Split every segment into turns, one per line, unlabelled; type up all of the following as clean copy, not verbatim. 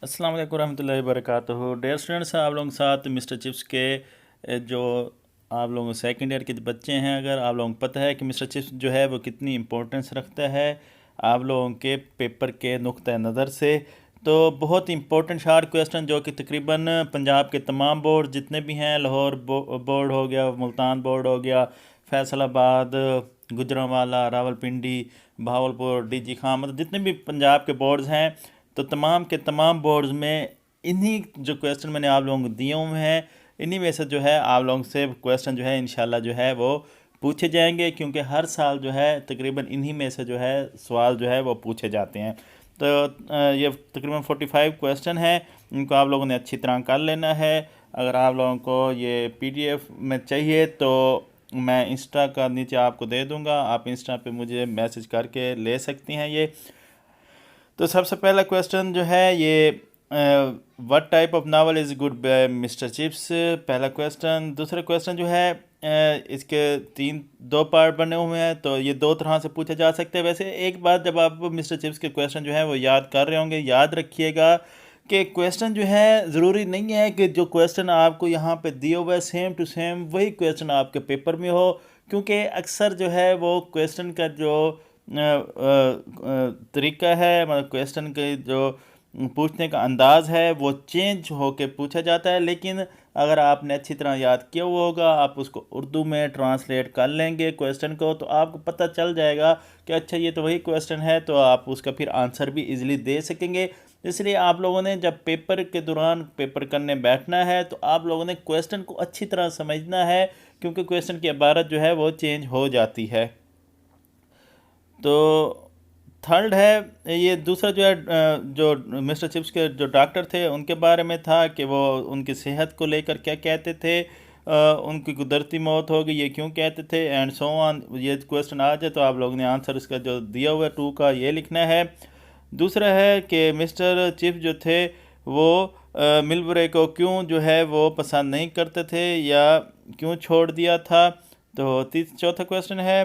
अस्सलाम वालेकुम रहमतुल्लाहि वबरकातुहू। डियर स्टूडेंट्स, आप लोगों के साथ मिस्टर चिप्स के जो आप लोगों सेकंड ईयर के बच्चे हैं, अगर आप लोगों को पता है कि मिस्टर चिप्स जो है वो कितनी इम्पोर्टेंस रखता है आप लोगों के पेपर के नुक्ता नज़र से, तो बहुत इंपॉर्टेंट शार्ट क्वेश्चन जो कि तकरीबन पंजाब के तमाम बोर्ड जितने भी हैं, लाहौर बोर्ड हो गया, मुल्तान बोर्ड हो गया, फैसलाबाद, गुजरांवाला, रावलपिंडी, भावलपुर, डीजी खां, मतलब जितने भी पंजाब के बोर्ड्स हैं, तो तमाम के तमाम बोर्ड्स में इन्हीं जो क्वेश्चन मैंने आप लोगों को दिए हुए हैं, इन्हीं में से जो है आप लोगों से क्वेश्चन जो है इंशाल्लाह जो है वो पूछे जाएंगे, क्योंकि हर साल जो है तकरीबन इन्हीं में से जो है सवाल जो है वो पूछे जाते हैं। तो ये तकरीबन 45 क्वेश्चन हैं, इनको आप लोगों ने अच्छी तरह कर लेना है। अगर आप लोगों को ये PDF में चाहिए तो मैं इंस्टा का नीचे आपको दे दूंगा, आप इंस्टा पे मुझे मैसेज करके ले सकती हैं ये। तो सबसे पहला क्वेश्चन जो है ये, what type of novel is goodbye mister Chips, पहला क्वेश्चन। दूसरा क्वेश्चन जो है, इसके दो पार्ट बने हुए हैं, तो ये दो तरह से पूछा जा सकते हैं। वैसे एक बात, जब आप मिस्टर चिप्स के क्वेश्चन जो है वो याद कर रहे होंगे, याद रखिएगा कि क्वेश्चन जो है ज़रूरी नहीं है कि जो क्वेश्चन आपको यहाँ पे दिए हुए है सेम टू सेम वही क्वेश्चन आपके पेपर में हो, क्योंकि अक्सर जो है वो क्वेश्चन का जो तरीका है, मतलब क्वेश्चन के जो पूछने का अंदाज़ है वो चेंज होके पूछा जाता है। लेकिन अगर आपने अच्छी तरह याद किया हुआ होगा, आप उसको उर्दू में ट्रांसलेट कर लेंगे क्वेश्चन को, तो आपको पता चल जाएगा कि अच्छा ये तो वही क्वेश्चन है, तो आप उसका फिर आंसर भी इजीली दे सकेंगे। इसलिए आप लोगों ने जब पेपर के दौरान पेपर करने बैठना है तो आप लोगों ने क्वेश्चन को अच्छी तरह समझना है, क्योंकि क्वेश्चन की इबारत जो है वो चेंज हो जाती है। तो थर्ड है ये, दूसरा जो है जो मिस्टर चिप्स के जो डॉक्टर थे उनके बारे में था कि वो उनकी सेहत को लेकर क्या कहते थे, उनकी कुदरती मौत हो गई ये क्यों कहते थे, एंड सो ऑन। ये क्वेश्चन आ जाए तो आप लोगों ने आंसर इसका जो दिया हुआ है 2 का ये लिखना है। दूसरा है कि मिस्टर चिप्स जो थे वो मिल्बरे को क्यों जो है वो पसंद नहीं करते थे या क्यों छोड़ दिया था। तो चौथा क्वेश्चन है,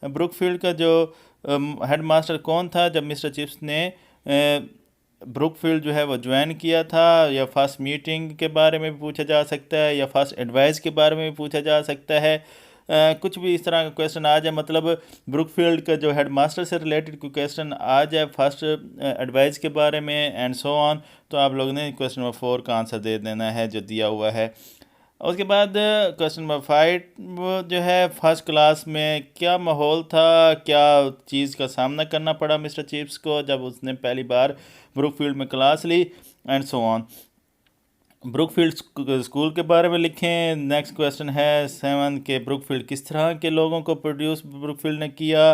ब्रुकफील्ड का जो हेड मास्टर कौन था जब मिस्टर चिप्स ने ब्रुकफील्ड जो है वो ज्वाइन किया था, या फर्स्ट मीटिंग के बारे में भी पूछा जा सकता है, या फर्स्ट एडवाइस के बारे में भी पूछा जा सकता है। कुछ भी इस तरह का क्वेश्चन आ जाए, मतलब ब्रुकफील्ड का जो हेड मास्टर से रिलेटेड कोई क्वेश्चन आ जाए फर्स्ट एडवाइस के बारे में, एंड सो ऑन, तो आप लोगों ने क्वेश्चन नंबर 4 का आंसर दे देना है जो दिया हुआ है। उसके बाद क्वेश्चन नंबर 5 जो है, फर्स्ट क्लास में क्या माहौल था, क्या चीज़ का सामना करना पड़ा मिस्टर चिप्स को जब उसने पहली बार ब्रुकफील्ड में क्लास ली, and so on. Brookfield school के बारे में लिखें। नेक्स्ट क्वेश्चन है 7 के, ब्रुकफील्ड किस तरह के लोगों को प्रोड्यूस ब्रुकफील्ड ने किया।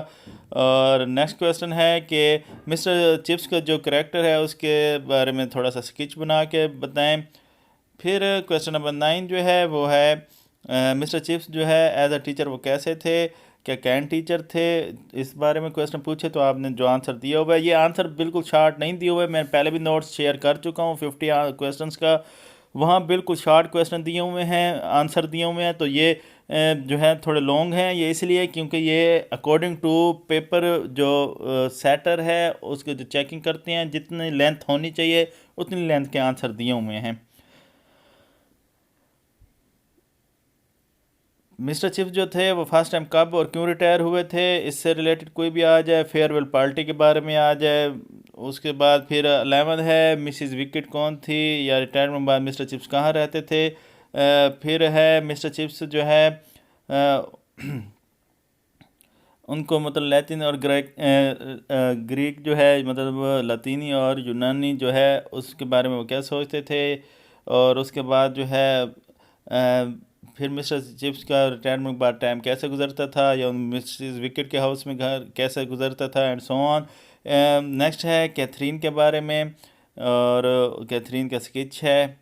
और नेक्स्ट क्वेश्चन है कि मिस्टर चिप्स का जो करेक्टर है उसके बारे में थोड़ा सा स्केच बना के बताएं। फिर क्वेश्चन नंबर 9 जो है वो है, मिस्टर चिप्स जो है एज अ टीचर वो कैसे थे, क्या कैंट टीचर थे, इस बारे में क्वेश्चन पूछे तो आपने जो आंसर दिया हुआ है, ये आंसर बिल्कुल शार्ट नहीं दिया हुआ है, मैं पहले भी नोट्स शेयर कर चुका हूँ 50 क्वेश्चंस का, वहाँ बिल्कुल शार्ट क्वेश्चन दिए हुए हैं, आंसर दिए हुए हैं। तो ये जो है थोड़े लॉन्ग हैं, ये इसलिए क्योंकि ये अकॉर्डिंग टू पेपर जो सेटर है उसके जो चेकिंग करते हैं जितनी लेंथ होनी चाहिए उतनी लेंथ के आंसर दिए हुए हैं। मिस्टर चिप्स जो थे वो फर्स्ट टाइम कब और क्यों रिटायर हुए थे, इससे रिलेटेड कोई भी आ जाए, फेयरवेल पार्टी के बारे में आ जाए। उसके बाद फिर 11 है, मिसिस विकेट कौन थी, या रिटायरमेंट बाद मिस्टर चिप्स कहाँ रहते थे। फिर है मिस्टर चिप्स जो है उनको मतलब लैतिन और ग्रीक जो है, मतलब लतीनी और यूनानी जो है उसके बारे में वो क्या सोचते थे। और उसके बाद जो है फिर मिस्टर चिप्स का रिटायरमेंट के बाद टाइम कैसे गुजरता था, या मिसेस विकेट के हाउस में घर कैसे गुजरता था, एंड सो ऑन। नेक्स्ट है कैथरीन के बारे में, और कैथरीन का स्केच है,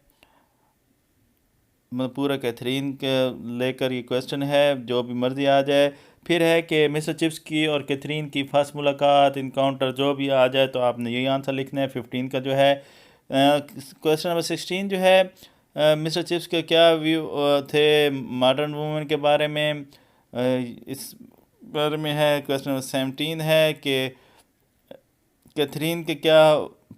मतलब पूरा कैथरीन के लेकर ये क्वेश्चन है, जो भी मर्जी आ जाए। फिर है कि मिस्टर चिप्स की और कैथरीन की फर्स्ट मुलाकात, इनकाउंटर, जो भी आ जाए तो आपने यही आंसर लिखना है 15 का जो है। क्वेश्चन नंबर 16 जो है, मिस्टर चिप्स के क्या व्यू थे मॉडर्न वुमेन के बारे में, इस बारे में है। क्वेश्चन नंबर 17 है कि कैथरीन के क्या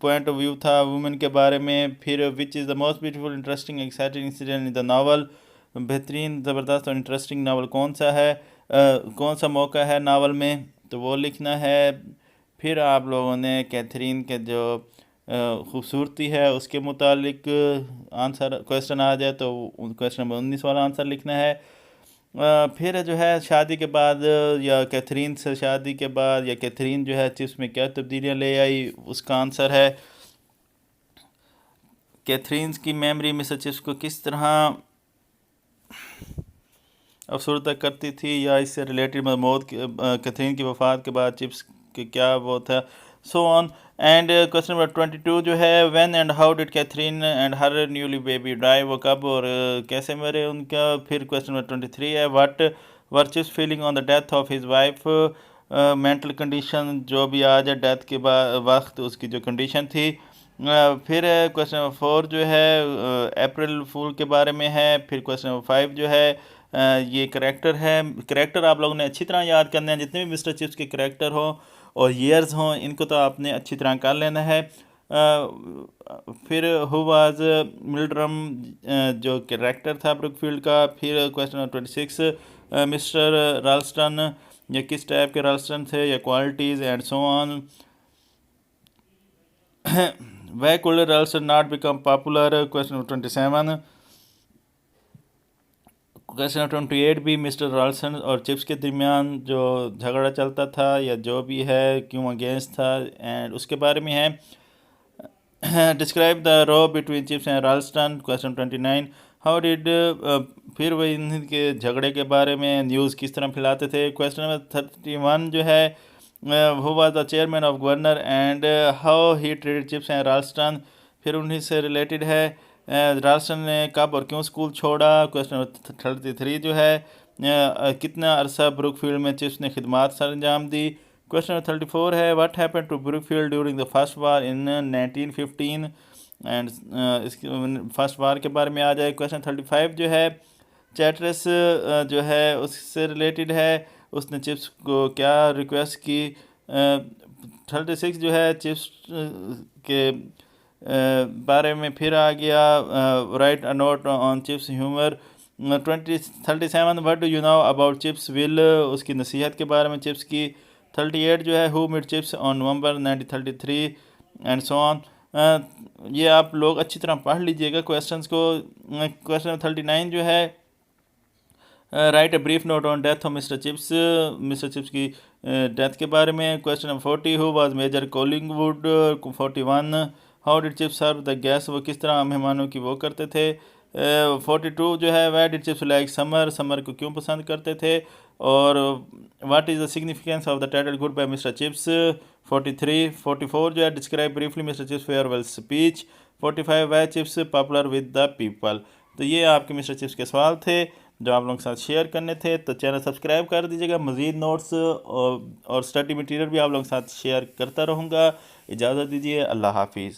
पॉइंट ऑफ व्यू था वुमेन के बारे में। फिर which is the most beautiful interesting exciting incident in the novel, बेहतरीन ज़बरदस्त और इंटरेस्टिंग नावल कौन सा है, कौन सा मौका है नावल में, तो वो लिखना है। फिर आप लोगों ने कैथरीन के जो खूबसूरती है उसके मुतालिक आंसर क्वेश्चन आ जाए तो क्वेश्चन नंबर 19 वाला आंसर लिखना है। फिर जो है शादी के बाद या कैथरीन से शादी के बाद या कैथरीन जो है चिप्स में क्या तब्दीलियाँ ले आई, उसका आंसर है कैथरीन की मेमोरी मिस्टर चिप्स को किस तरह अफसरदा करती थी, या इससे रिलेटेड मौत कैथरीन की वफ़ात के बाद चिप्स के क्या वो था, so on. And question number 22 जो है when and how did Katherine and her newly baby die, वो कब और कैसे मरे उनका। फिर क्वेश्चन नंबर 23 है what were chips feeling on the death of his wife, mental condition जो भी आ जाए डेथ के बाद वक्त उसकी जो कंडीशन थी। फिर क्वेश्चन नंबर 4 जो है अप्रैल फूल के बारे में है। फिर क्वेश्चन नंबर 5 जो है ये करेक्टर है। करेक्टर आप लोगों ने अच्छी तरह याद करने हैं, जितने भी मिस्टर चिप्स के करेक्टर हों और ईयर्स हों इनको तो आपने अच्छी तरह कर लेना है। फिर हु वाज मिल्ड्रम जो करेक्टर था ब्रुकफील्ड का। फिर क्वेश्चन नंबर 26 मिस्टर राल्स्टन या किस टाइप के राल्स्टन थे या qualities and so on. Why could Ralston not become popular? Question number 27. Question number 28 भी मिस्टर राल्सन और चिप्स के दरमियान जो झगड़ा चलता था या जो भी है क्यों अगेंस्ट था एंड उसके बारे में है। Describe the row between Chips and Ralston. Question 29 how did फिर वही इनके झगड़े के बारे में न्यूज़ किस तरह फैलाते थे। क्वेश्चन नंबर 31 जो है who was the chairman of governor and how he treated Chips and Ralston, फिर उन्हीं से रिलेटेड है। राल्स्टन ने कब और क्यों स्कूल छोड़ा। क्वेश्चन नंबर 33 जो है कितना अरसा ब्रुकफील्ड में चिप्स ने खिदमात सर अंजाम दी। क्वेश्चन नंबर 34 है what happened to Brookfield during the first war in 1915 and इसके फर्स्ट वार के बारे में आ जाए। क्वेश्चन 35 जो है चैटरस जो है उससे रिलेटेड है, उसने चिप्स को क्या रिक्वेस्ट की। 36 जो है चिप्स के बारे में फिर आ गया right a note on chips humour. 37 what do you know about chips will, उसकी नसीहत के बारे में चिप्स की। 38 जो है who met Chips on November 1933 and so on. ये आप लोग अच्छी तरह पढ़ लीजिएगा क्वेश्चंस को। क्वेश्चन 39 जो है write a brief note on death of mister Chips की डेथ के बारे में। Question number 40 who was major Collingwood. 41 how did Chips serve the guest, वो किस तरह मेहमानों की वो करते थे। 42 जो है why did Chips like summer को क्यों पसंद करते थे। और what is the significance of the title goodbye mister Chips. 44 जो है describe briefly mister Chips farewell speech. 45 why Chips popular with the people. तो ये आपके मिस्टर चिप्स के सवाल थे जो आप लोगों के साथ शेयर करने थे। तो चैनल सब्सक्राइब कर दीजिएगा। मज़ीद नोट्स और स्टडी मटेरियल भी आप लोगों के साथ शेयर करता रहूँगा। इजाज़त दीजिए, अल्लाह हाफिज़।